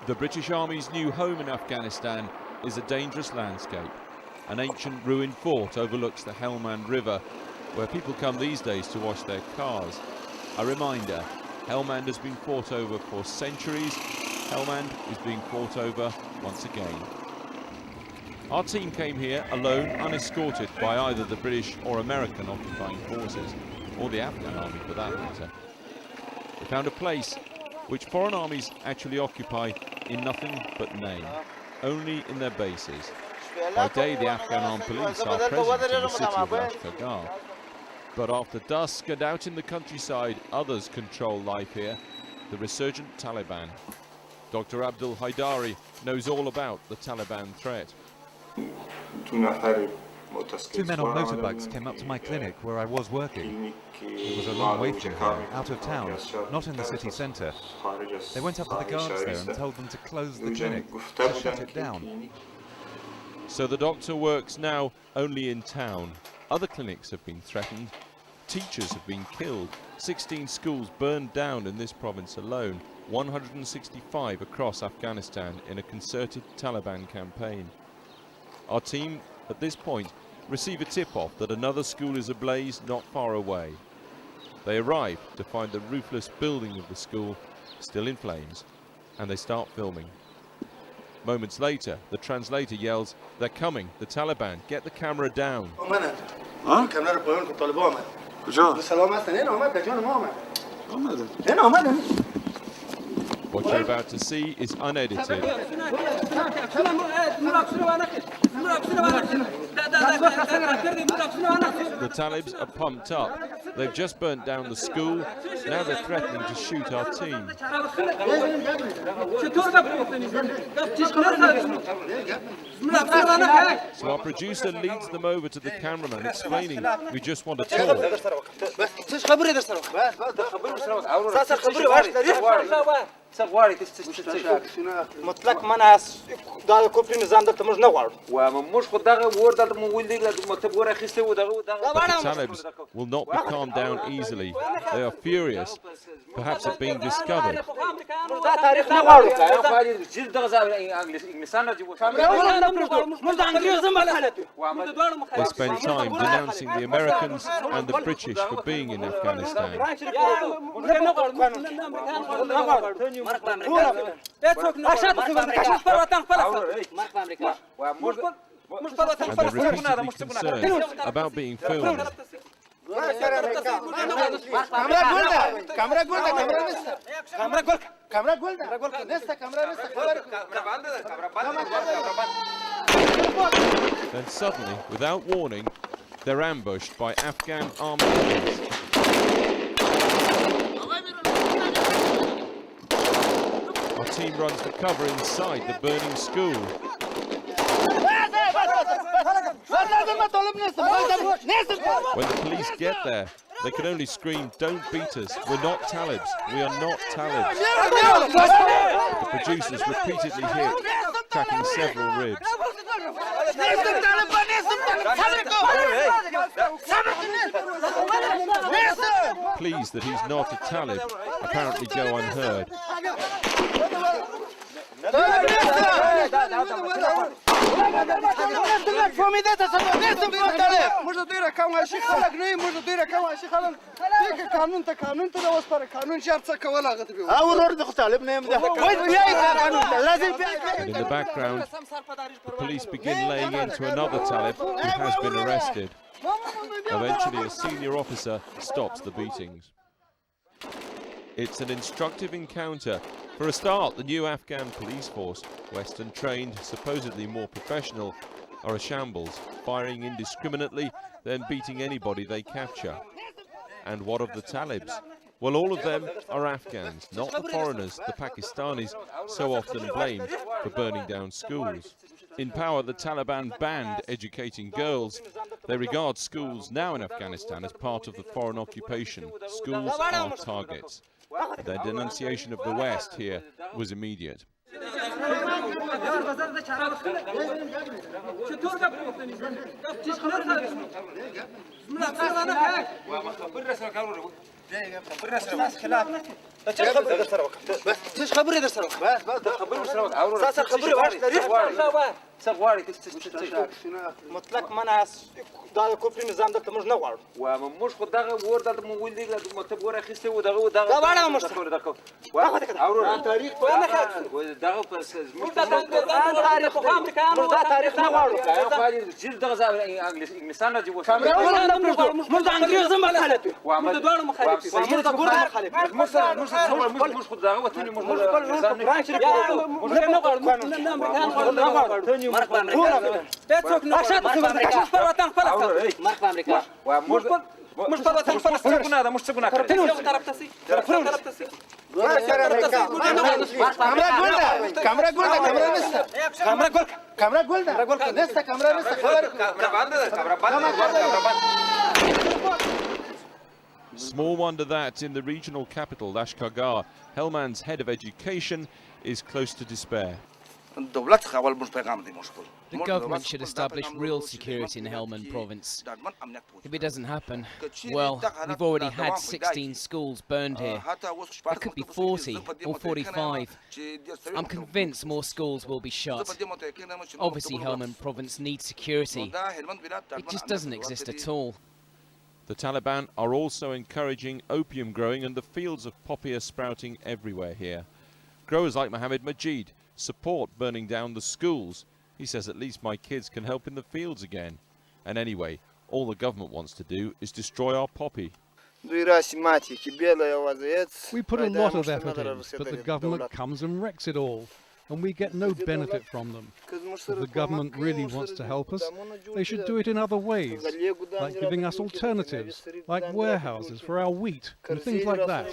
The British Army's new home in Afghanistan is a dangerous landscape. An ancient ruined fort overlooks the Helmand River, where people come these days to wash their cars. A reminder, Helmand has been fought over for centuries. Helmand is being fought over once again. Our team came here alone, unescorted by either the British or American occupying forces, or the Afghan Army for that matter. We found a place which foreign armies actually occupy in nothing but name, only in their bases. By day, the Afghan armed police are present in the city of Ashgabat. But after dusk and out in the countryside, others control life here, the resurgent Taliban. Dr. Abdul Haidari knows all about the Taliban threat. Two men on motorbikes came up to my clinic where I was working. It was a long way from here, out of town, not in the city centre. They went up to the guards there and told them to close the clinic, to shut it down. So the doctor works now only in town. Other clinics have been threatened. Teachers have been killed. 16 schools burned down in this province alone. 165 across Afghanistan in a concerted Taliban campaign. Our team, at this point, receive a tip-off that another school is ablaze not far away. They arrive to find the roofless building of the school still in flames, and they start filming. Moments later, the translator yells, "They're coming, the Taliban, get the camera down." What you're about to see is unedited. The Talibs are pumped up. They've just burnt down the school. Now they're threatening to shoot our team. So our producer leads them over to the cameraman, explaining, "We just want to talk." But the Talibs will not be calmed down easily. They are furious, perhaps at being discovered. They spend time denouncing the Americans and the British for being in Afghanistan. And they're repeatedly concerned about being filmed. Then suddenly, without warning, they're ambushed by Afghan armed police. Our team runs for cover inside the burning school. When the police get there, they can only scream, "Don't beat us, we're not Talibs, we are not Talibs." But the producers repeatedly hit, cracking several ribs. Pleased that he's not a Talib, apparently go unheard. And in the background, the police begin laying into another Talib who has been arrested. Eventually, a senior officer stops the beatings. It's an instructive encounter. For a start, the new Afghan police force, Western trained, supposedly more professional, are a shambles, firing indiscriminately, then beating anybody they capture. And what of the Talibs? Well, all of them are Afghans, not the foreigners, the Pakistanis, so often blamed for burning down schools. In power, the Taliban banned educating girls. They regard schools now in Afghanistan as part of the foreign occupation. Schools are targets. Their denunciation of the West here was immediate. مطلق منع دا کوپری نظام دلته موږ نه غواړو و موږ خو دغه ور د ویلډینګ د مکتب ور اخیسته و دغه دا واړه موږ او تاریخ په نه دغه پر موږ دا تاریخ نه غواړو چې دغه ځای انګلیسان راځي و موږ د انګریزو مخالف یو موږ د دوړو مخالف یو موږ د ګورو مخالف موږ خو دغه وطن موږ نه غواړو نه امریکایان غواړو مرګ په امریکا هیڅوک نه غواړي پر وطن خپل مرګ په امریکا و موږ پر وطن خپل څنګه ده موږ څنګه کړو یو طرف ته سي طرف ته سي کامera ګولډه نسته کامera نسته خبر کامera بند Small wonder that in the regional capital, Lashkargah, Helmand's head of education is close to despair. The government should establish real security in Helmand province. If it doesn't happen, well, we've already had 16 schools burned here. It could be 40 or 45. I'm convinced more schools will be shut. Obviously, Helmand province needs security. It just doesn't exist at all. The Taliban are also encouraging opium growing, and the fields of poppy are sprouting everywhere here. Growers like Mohammed Majid support burning down the schools. He says at least my kids can help in the fields again. And anyway, all the government wants to do is destroy our poppy. We put a lot of effort in, but the government comes and wrecks it all, and we get no benefit from them. If the government really wants to help us, they should do it in other ways, like giving us alternatives, like warehouses for our wheat and things like that.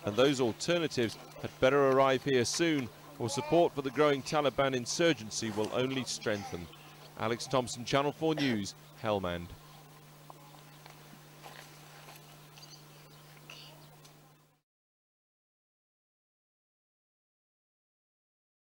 And those alternatives had better arrive here soon, or support for the growing Taliban insurgency will only strengthen. Alex Thompson, Channel 4 News, Helmand.